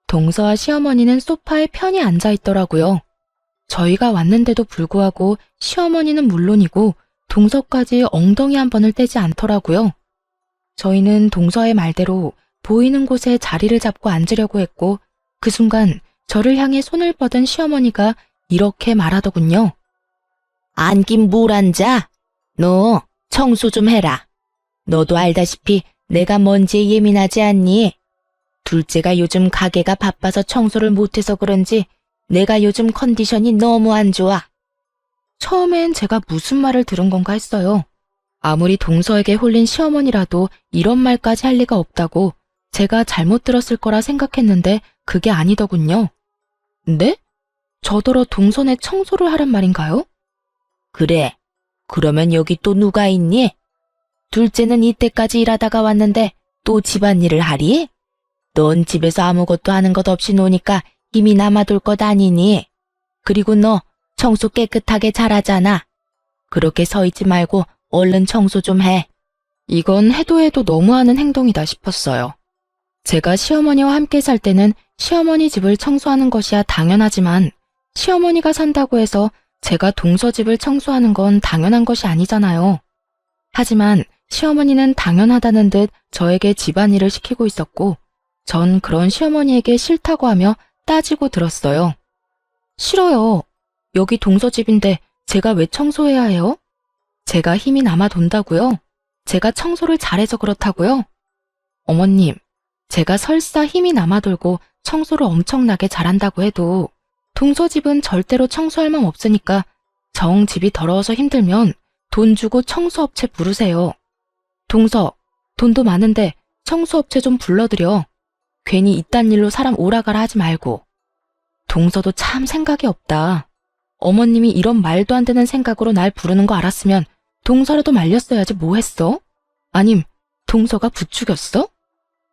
동서와 시어머니는 소파에 편히 앉아 있더라고요. 저희가 왔는데도 불구하고 시어머니는 물론이고 동서까지 엉덩이 한 번을 떼지 않더라고요. 저희는 동서의 말대로 보이는 곳에 자리를 잡고 앉으려고 했고 그 순간 저를 향해 손을 뻗은 시어머니가 이렇게 말하더군요. 앉긴 뭘 앉아? 너 청소 좀 해라. 너도 알다시피 내가 먼지에 예민하지 않니? 둘째가 요즘 가게가 바빠서 청소를 못해서 그런지 내가 요즘 컨디션이 너무 안 좋아. 처음엔 제가 무슨 말을 들은 건가 했어요. 아무리 동서에게 홀린 시어머니라도 이런 말까지 할 리가 없다고 제가 잘못 들었을 거라 생각했는데 그게 아니더군요. 네? 저더러 동선에 청소를 하란 말인가요? 그래. 그러면 여기 또 누가 있니? 둘째는 이때까지 일하다가 왔는데 또 집안일을 하리? 넌 집에서 아무것도 하는 것 없이 노니까 힘이 남아돌 것 아니니? 그리고 너 청소 깨끗하게 잘하잖아. 그렇게 서 있지 말고 얼른 청소 좀 해. 이건 해도 해도 너무하는 행동이다 싶었어요. 제가 시어머니와 함께 살 때는 시어머니 집을 청소하는 것이야 당연하지만 시어머니가 산다고 해서 제가 동서 집을 청소하는 건 당연한 것이 아니잖아요. 하지만 시어머니는 당연하다는 듯 저에게 집안일을 시키고 있었고 전 그런 시어머니에게 싫다고 하며 따지고 들었어요. 싫어요. 여기 동서 집인데 제가 왜 청소해야 해요? 제가 힘이 남아 돈다고요? 제가 청소를 잘해서 그렇다고요? 어머님, 제가 설사 힘이 남아 돌고 청소를 엄청나게 잘한다고 해도 동서 집은 절대로 청소할 맘 없으니까 정 집이 더러워서 힘들면 돈 주고 청소업체 부르세요. 동서, 돈도 많은데 청소업체 좀 불러드려. 괜히 이딴 일로 사람 오라가라 하지 말고. 동서도 참 생각이 없다. 어머님이 이런 말도 안 되는 생각으로 날 부르는 거 알았으면 동서라도 말렸어야지 뭐 했어? 아님 동서가 부추겼어?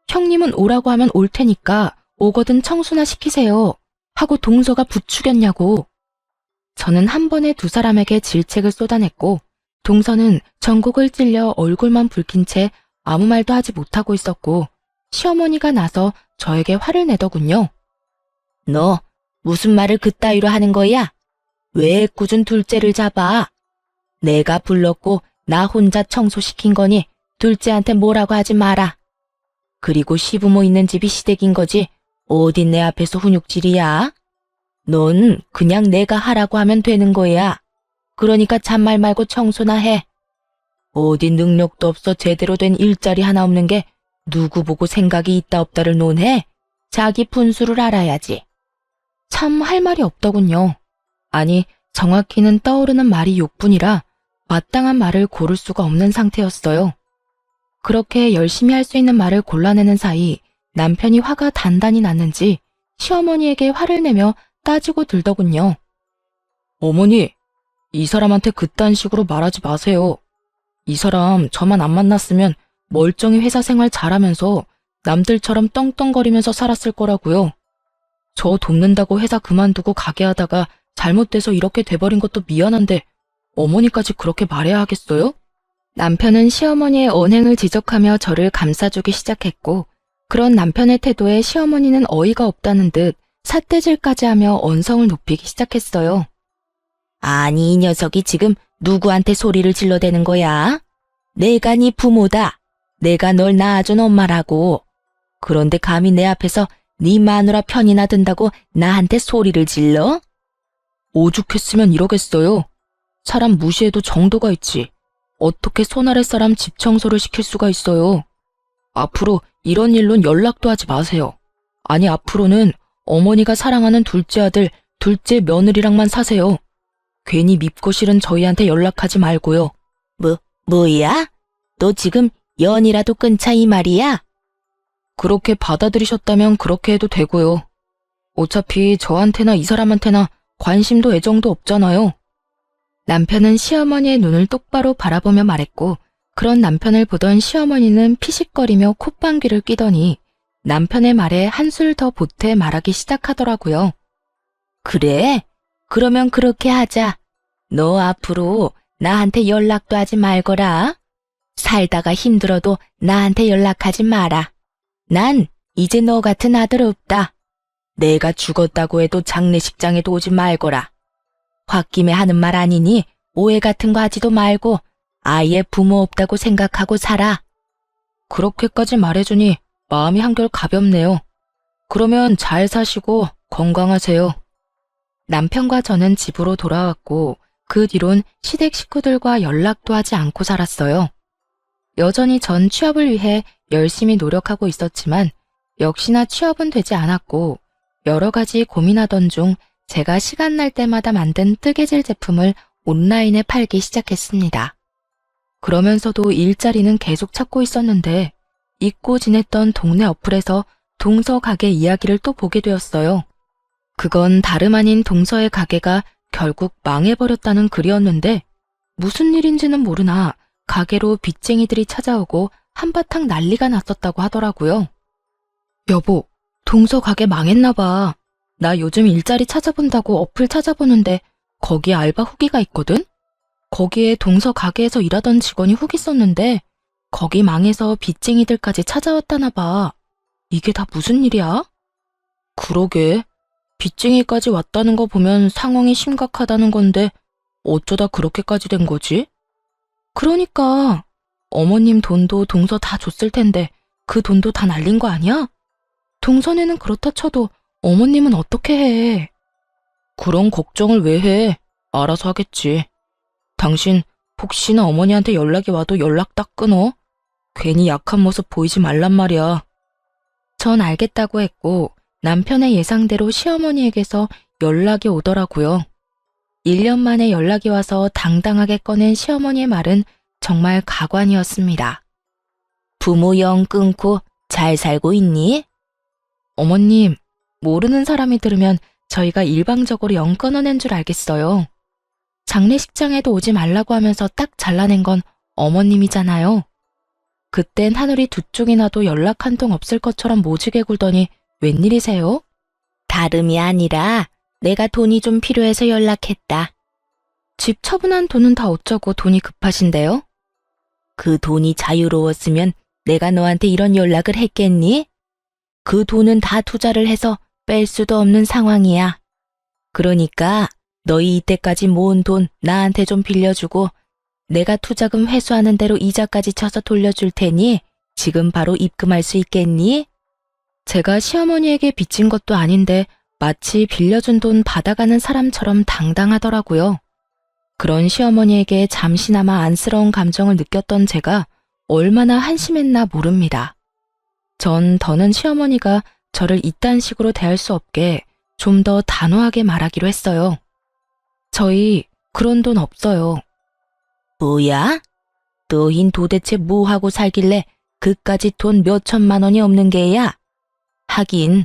형님은 오라고 하면 올 테니까 오거든 청소나 시키세요. 하고 동서가 부추겼냐고. 저는 한 번에 두 사람에게 질책을 쏟아냈고 동서는 전곡을 찔려 얼굴만 붉힌 채 아무 말도 하지 못하고 있었고 시어머니가 나서 저에게 화를 내더군요. 너 무슨 말을 그따위로 하는 거야? 왜 꾸준 둘째를 잡아? 내가 불렀고 나 혼자 청소시킨 거니 둘째한테 뭐라고 하지 마라. 그리고 시부모 있는 집이 시댁인 거지 어딘 내 앞에서 훈육질이야? 넌 그냥 내가 하라고 하면 되는 거야. 그러니까 잔말 말고 청소나 해. 어디 능력도 없어 제대로 된 일자리 하나 없는 게 누구 보고 생각이 있다 없다를 논해? 자기 분수를 알아야지. 참 할 말이 없더군요. 아니, 정확히는 떠오르는 말이 욕뿐이라 마땅한 말을 고를 수가 없는 상태였어요. 그렇게 열심히 할 수 있는 말을 골라내는 사이 남편이 화가 단단히 났는지 시어머니에게 화를 내며 따지고 들더군요. 어머니, 이 사람한테 그딴 식으로 말하지 마세요. 이 사람 저만 안 만났으면 멀쩡히 회사 생활 잘하면서 남들처럼 떵떵거리면서 살았을 거라고요. 저 돕는다고 회사 그만두고 가게 하다가 잘못돼서 이렇게 돼버린 것도 미안한데 어머니까지 그렇게 말해야 하겠어요? 남편은 시어머니의 언행을 지적하며 저를 감싸주기 시작했고 그런 남편의 태도에 시어머니는 어이가 없다는 듯 삿대질까지 하며 언성을 높이기 시작했어요. 아니 이 녀석이 지금 누구한테 소리를 질러대는 거야? 내가 네 부모다. 내가 널 낳아준 엄마라고. 그런데 감히 내 앞에서 네 마누라 편이나 든다고 나한테 소리를 질러? 오죽했으면 이러겠어요. 사람 무시해도 정도가 있지. 어떻게 손 아래 사람 집 청소를 시킬 수가 있어요. 앞으로 이런 일론 연락도 하지 마세요. 아니 앞으로는 어머니가 사랑하는 둘째 아들, 둘째 며느리랑만 사세요. 괜히 밉고 싫은 저희한테 연락하지 말고요. 뭐야? 너 지금 연이라도 끊자 이 말이야? 그렇게 받아들이셨다면 그렇게 해도 되고요. 어차피 저한테나 이 사람한테나 관심도 애정도 없잖아요. 남편은 시어머니의 눈을 똑바로 바라보며 말했고 그런 남편을 보던 시어머니는 피식거리며 콧방귀를 뀌더니 남편의 말에 한술 더 보태 말하기 시작하더라고요. 그래? 그러면 그렇게 하자. 너 앞으로 나한테 연락도 하지 말거라. 살다가 힘들어도 나한테 연락하지 마라. 난 이제 너 같은 아들 없다. 내가 죽었다고 해도 장례식장에도 오지 말거라. 홧김에 하는 말 아니니 오해 같은 거 하지도 말고 아예 부모 없다고 생각하고 살아. 그렇게까지 말해주니 마음이 한결 가볍네요. 그러면 잘 사시고 건강하세요. 남편과 저는 집으로 돌아왔고 그 뒤론 시댁 식구들과 연락도 하지 않고 살았어요. 여전히 전 취업을 위해 열심히 노력하고 있었지만 역시나 취업은 되지 않았고 여러 가지 고민하던 중 제가 시간 날 때마다 만든 뜨개질 제품을 온라인에 팔기 시작했습니다. 그러면서도 일자리는 계속 찾고 있었는데 잊고 지냈던 동네 어플에서 동서 가게 이야기를 또 보게 되었어요. 그건 다름 아닌 동서의 가게가 결국 망해버렸다는 글이었는데 무슨 일인지는 모르나 가게로 빚쟁이들이 찾아오고 한바탕 난리가 났었다고 하더라고요. 여보, 동서 가게 망했나 봐. 나 요즘 일자리 찾아본다고 어플 찾아보는데 거기에 알바 후기가 있거든? 거기에 동서 가게에서 일하던 직원이 후기 썼는데 거기 망해서 빚쟁이들까지 찾아왔다나 봐. 이게 다 무슨 일이야? 그러게. 빚쟁이까지 왔다는 거 보면 상황이 심각하다는 건데 어쩌다 그렇게까지 된 거지? 그러니까 어머님 돈도 동서 다 줬을 텐데 그 돈도 다 날린 거 아니야? 동서네는 그렇다 쳐도 어머님은 어떻게 해? 그런 걱정을 왜 해? 알아서 하겠지. 당신 혹시나 어머니한테 연락이 와도 연락 딱 끊어? 괜히 약한 모습 보이지 말란 말이야. 전 알겠다고 했고 남편의 예상대로 시어머니에게서 연락이 오더라고요. 1년 만에 연락이 와서 당당하게 꺼낸 시어머니의 말은 정말 가관이었습니다. 부모 영 끊고 잘 살고 있니? 어머님, 모르는 사람이 들으면 저희가 일방적으로 영 끊어낸 줄 알겠어요. 장례식장에도 오지 말라고 하면서 딱 잘라낸 건 어머님이잖아요. 그땐 하늘이 두 쪽이 나도 연락 한 통 없을 것처럼 모지게 굴더니 웬일이세요? 다름이 아니라 내가 돈이 좀 필요해서 연락했다. 집 처분한 돈은 다 어쩌고 돈이 급하신데요? 그 돈이 자유로웠으면 내가 너한테 이런 연락을 했겠니? 그 돈은 다 투자를 해서 뺄 수도 없는 상황이야. 그러니까 너희 이때까지 모은 돈 나한테 좀 빌려주고 내가 투자금 회수하는 대로 이자까지 쳐서 돌려줄 테니 지금 바로 입금할 수 있겠니? 제가 시어머니에게 빚진 것도 아닌데 마치 빌려준 돈 받아가는 사람처럼 당당하더라고요. 그런 시어머니에게 잠시나마 안쓰러운 감정을 느꼈던 제가 얼마나 한심했나 모릅니다. 전 더는 시어머니가 저를 이딴 식으로 대할 수 없게 좀 더 단호하게 말하기로 했어요. 저희 그런 돈 없어요. 뭐야? 너흰 도대체 뭐 하고 살길래 그까짓 돈 몇 천만 원이 없는 게야? 하긴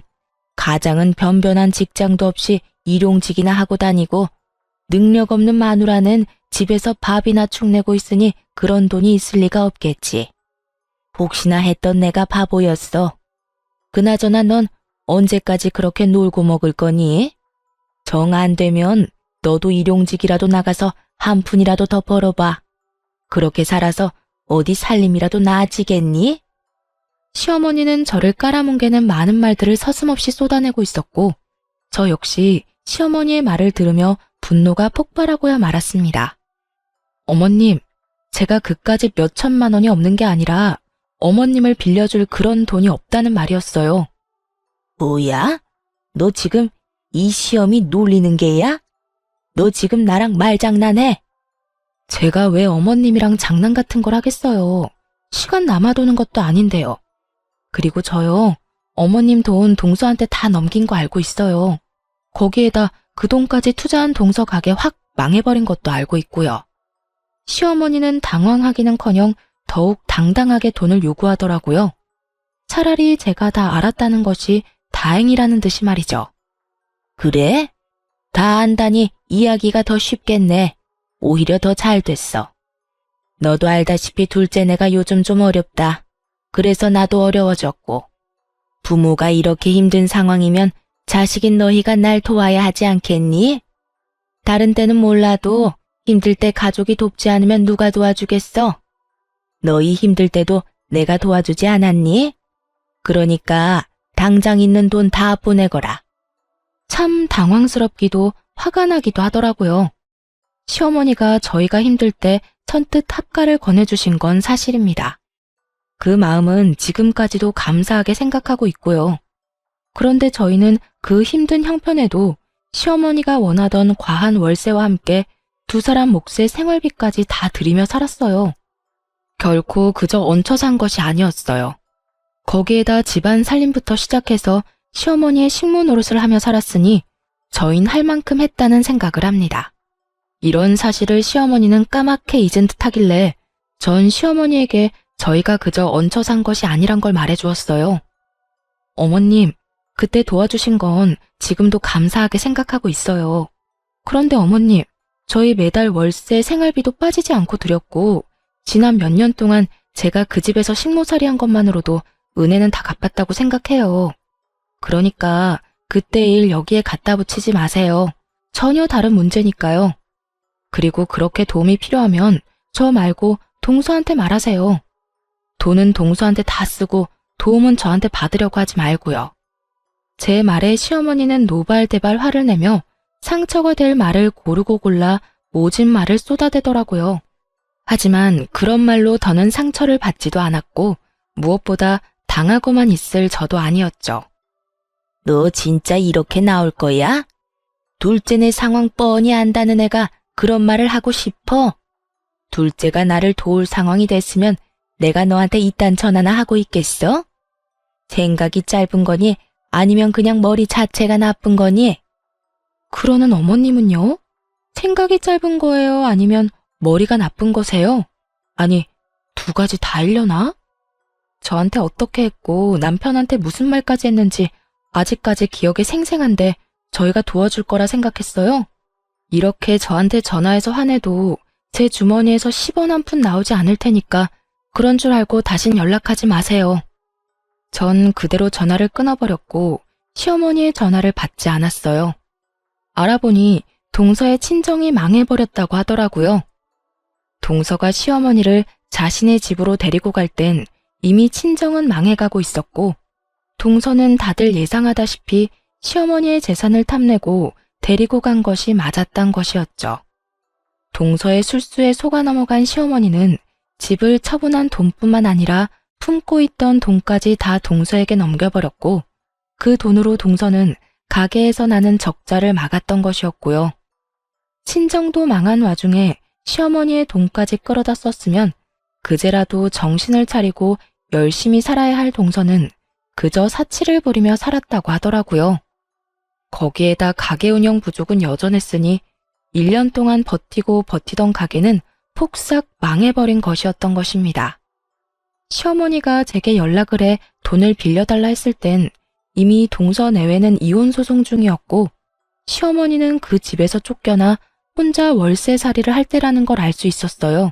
가장은 변변한 직장도 없이 일용직이나 하고 다니고 능력 없는 마누라는 집에서 밥이나 축내고 있으니 그런 돈이 있을 리가 없겠지. 혹시나 했던 내가 바보였어. 그나저나 넌 언제까지 그렇게 놀고 먹을 거니? 정 안 되면 너도 일용직이라도 나가서 한 푼이라도 더 벌어봐. 그렇게 살아서 어디 살림이라도 나아지겠니? 시어머니는 저를 깔아뭉개는 많은 말들을 서슴없이 쏟아내고 있었고 저 역시 시어머니의 말을 들으며 분노가 폭발하고야 말았습니다. 어머님, 제가 그까짓 몇 천만 원이 없는 게 아니라 어머님을 빌려줄 그런 돈이 없다는 말이었어요. 뭐야? 너 지금 이 시험이 놀리는 게야? 너 지금 나랑 말장난해? 제가 왜 어머님이랑 장난 같은 걸 하겠어요. 시간 남아도는 것도 아닌데요. 그리고 저요, 어머님 돈 동서한테 다 넘긴 거 알고 있어요. 거기에다 그 돈까지 투자한 동서 가게 확 망해버린 것도 알고 있고요. 시어머니는 당황하기는커녕 더욱 당당하게 돈을 요구하더라고요. 차라리 제가 다 알았다는 것이 다행이라는 듯이 말이죠. 그래? 다 안다니 이야기가 더 쉽겠네. 오히려 더 잘 됐어. 너도 알다시피 둘째내가 요즘 좀 어렵다. 그래서 나도 어려워졌고. 부모가 이렇게 힘든 상황이면 자식인 너희가 날 도와야 하지 않겠니? 다른 때는 몰라도 힘들 때 가족이 돕지 않으면 누가 도와주겠어? 너희 힘들 때도 내가 도와주지 않았니? 그러니까 당장 있는 돈 다 보내거라. 참 당황스럽기도 화가 나기도 하더라고요. 시어머니가 저희가 힘들 때 선뜻 합가를 권해주신 건 사실입니다. 그 마음은 지금까지도 감사하게 생각하고 있고요. 그런데 저희는 그 힘든 형편에도 시어머니가 원하던 과한 월세와 함께 두 사람 몫의 생활비까지 다 들이며 살았어요. 결코 그저 얹혀 산 것이 아니었어요. 거기에다 집안 살림부터 시작해서 시어머니의 식모 노릇을 하며 살았으니 저흰 할 만큼 했다는 생각을 합니다. 이런 사실을 시어머니는 까맣게 잊은 듯 하길래 전 시어머니에게 저희가 그저 얹혀 산 것이 아니란 걸 말해주었어요. 어머님, 그때 도와주신 건 지금도 감사하게 생각하고 있어요. 그런데 어머님, 저희 매달 월세 생활비도 빠지지 않고 드렸고 지난 몇 년 동안 제가 그 집에서 식모살이 한 것만으로도 은혜는 다 갚았다고 생각해요. 그러니까 그때 일 여기에 갖다 붙이지 마세요. 전혀 다른 문제니까요. 그리고 그렇게 도움이 필요하면 저 말고 동서한테 말하세요. 돈은 동서한테 다 쓰고 도움은 저한테 받으려고 하지 말고요. 제 말에 시어머니는 노발대발 화를 내며 상처가 될 말을 고르고 골라 모진 말을 쏟아대더라고요. 하지만 그런 말로 더는 상처를 받지도 않았고 무엇보다 당하고만 있을 저도 아니었죠. 너 진짜 이렇게 나올 거야? 둘째네 상황 뻔히 안다는 애가 그런 말을 하고 싶어? 둘째가 나를 도울 상황이 됐으면 내가 너한테 이딴 전화나 하고 있겠어? 생각이 짧은 거니 아니면 그냥 머리 자체가 나쁜 거니? 그러는 어머님은요? 생각이 짧은 거예요? 아니면 머리가 나쁜 거세요? 아니, 두 가지 다이려나? 저한테 어떻게 했고 남편한테 무슨 말까지 했는지 아직까지 기억에 생생한데 저희가 도와줄 거라 생각했어요? 이렇게 저한테 전화해서 화내도 제 주머니에서 10원 한 푼 나오지 않을 테니까 그런 줄 알고 다신 연락하지 마세요. 전 그대로 전화를 끊어버렸고 시어머니의 전화를 받지 않았어요. 알아보니 동서의 친정이 망해버렸다고 하더라고요. 동서가 시어머니를 자신의 집으로 데리고 갈 땐 이미 친정은 망해가고 있었고 동서는 다들 예상하다시피 시어머니의 재산을 탐내고 데리고 간 것이 맞았단 것이었죠. 동서의 술수에 속아 넘어간 시어머니는 집을 처분한 돈뿐만 아니라 품고 있던 돈까지 다 동서에게 넘겨버렸고 그 돈으로 동서는 가게에서 나는 적자를 막았던 것이었고요. 친정도 망한 와중에 시어머니의 돈까지 끌어다 썼으면 그제라도 정신을 차리고 열심히 살아야 할 동서는 그저 사치를 부리며 살았다고 하더라고요. 거기에다 가게 운영 부족은 여전했으니 1년 동안 버티고 버티던 가게는 폭삭 망해버린 것이었던 것입니다. 시어머니가 제게 연락을 해 돈을 빌려달라 했을 땐 이미 동서 내외는 이혼 소송 중이었고 시어머니는 그 집에서 쫓겨나 혼자 월세살이를 할 때라는 걸 알 수 있었어요.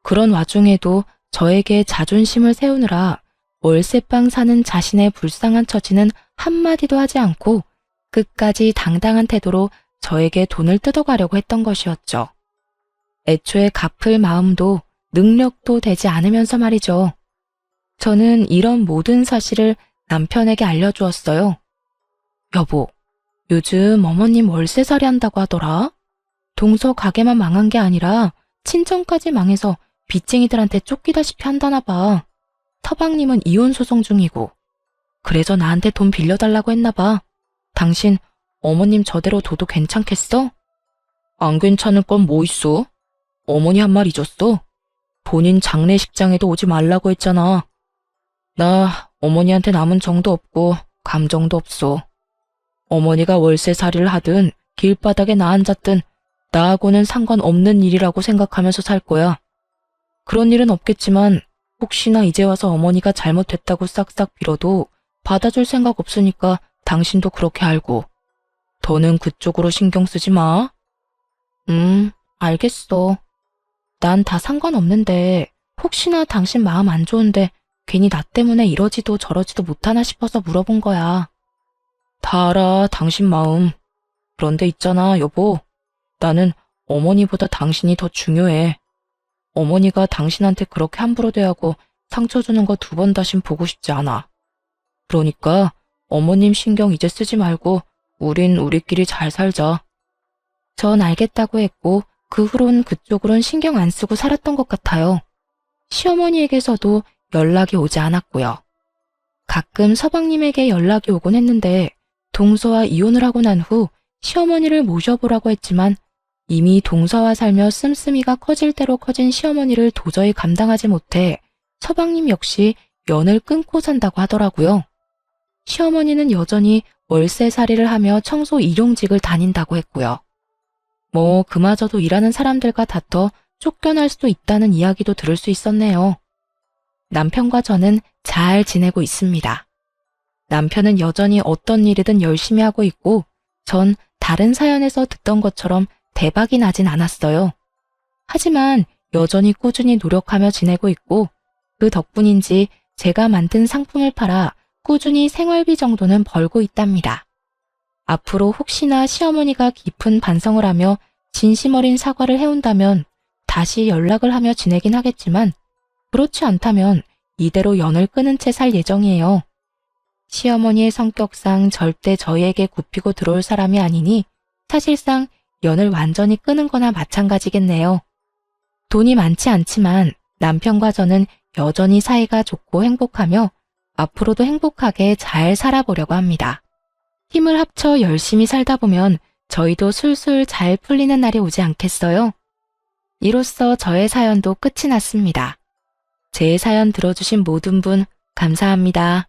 그런 와중에도 저에게 자존심을 세우느라 월세방 사는 자신의 불쌍한 처지는 한마디도 하지 않고 끝까지 당당한 태도로 저에게 돈을 뜯어가려고 했던 것이었죠. 애초에 갚을 마음도 능력도 되지 않으면서 말이죠. 저는 이런 모든 사실을 남편에게 알려주었어요. 여보, 요즘 어머님 월세살이 한다고 하더라. 동서 가게만 망한 게 아니라 친정까지 망해서 빚쟁이들한테 쫓기다시피 한다나 봐. 서방님은 이혼 소송 중이고 그래서 나한테 돈 빌려달라고 했나 봐. 당신 어머님 저대로 둬도 괜찮겠어? 안 괜찮을 건 뭐 있어? 어머니 한 말 잊었어? 본인 장례식장에도 오지 말라고 했잖아. 나 어머니한테 남은 정도 없고 감정도 없어. 어머니가 월세살이를 하든 길바닥에 나 앉았든 나하고는 상관없는 일이라고 생각하면서 살 거야. 그런 일은 없겠지만 혹시나 이제 와서 어머니가 잘못했다고 싹싹 빌어도 받아줄 생각 없으니까 당신도 그렇게 알고. 더는 그쪽으로 신경 쓰지 마. 알겠어. 난 다 상관없는데 혹시나 당신 마음 안 좋은데 괜히 나 때문에 이러지도 저러지도 못하나 싶어서 물어본 거야. 다 알아, 당신 마음. 그런데 있잖아, 여보. 나는 어머니보다 당신이 더 중요해. 어머니가 당신한테 그렇게 함부로 대하고 상처 주는 거 두 번 다신 보고 싶지 않아. 그러니까 어머님 신경 이제 쓰지 말고 우린 우리끼리 잘 살자. 전 알겠다고 했고 그 후론 그쪽으론 신경 안 쓰고 살았던 것 같아요. 시어머니에게서도 연락이 오지 않았고요. 가끔 서방님에게 연락이 오곤 했는데 동서와 이혼을 하고 난 후 시어머니를 모셔보라고 했지만 이미 동서와 살며 씀씀이가 커질 대로 커진 시어머니를 도저히 감당하지 못해 서방님 역시 연을 끊고 산다고 하더라고요. 시어머니는 여전히 월세살이를 하며 청소 일용직을 다닌다고 했고요. 뭐 그마저도 일하는 사람들과 다퉈 쫓겨날 수도 있다는 이야기도 들을 수 있었네요. 남편과 저는 잘 지내고 있습니다. 남편은 여전히 어떤 일이든 열심히 하고 있고 전 다른 사연에서 듣던 것처럼 대박이 나진 않았어요. 하지만 여전히 꾸준히 노력하며 지내고 있고 그 덕분인지 제가 만든 상품을 팔아 꾸준히 생활비 정도는 벌고 있답니다. 앞으로 혹시나 시어머니가 깊은 반성을 하며 진심 어린 사과를 해온다면 다시 연락을 하며 지내긴 하겠지만 그렇지 않다면 이대로 연을 끊은 채 살 예정이에요. 시어머니의 성격상 절대 저희에게 굽히고 들어올 사람이 아니니 사실상 연을 완전히 끊은 거나 마찬가지겠네요. 돈이 많지 않지만 남편과 저는 여전히 사이가 좋고 행복하며 앞으로도 행복하게 잘 살아보려고 합니다. 힘을 합쳐 열심히 살다 보면 저희도 술술 잘 풀리는 날이 오지 않겠어요? 이로써 저의 사연도 끝이 났습니다. 제 사연 들어주신 모든 분 감사합니다.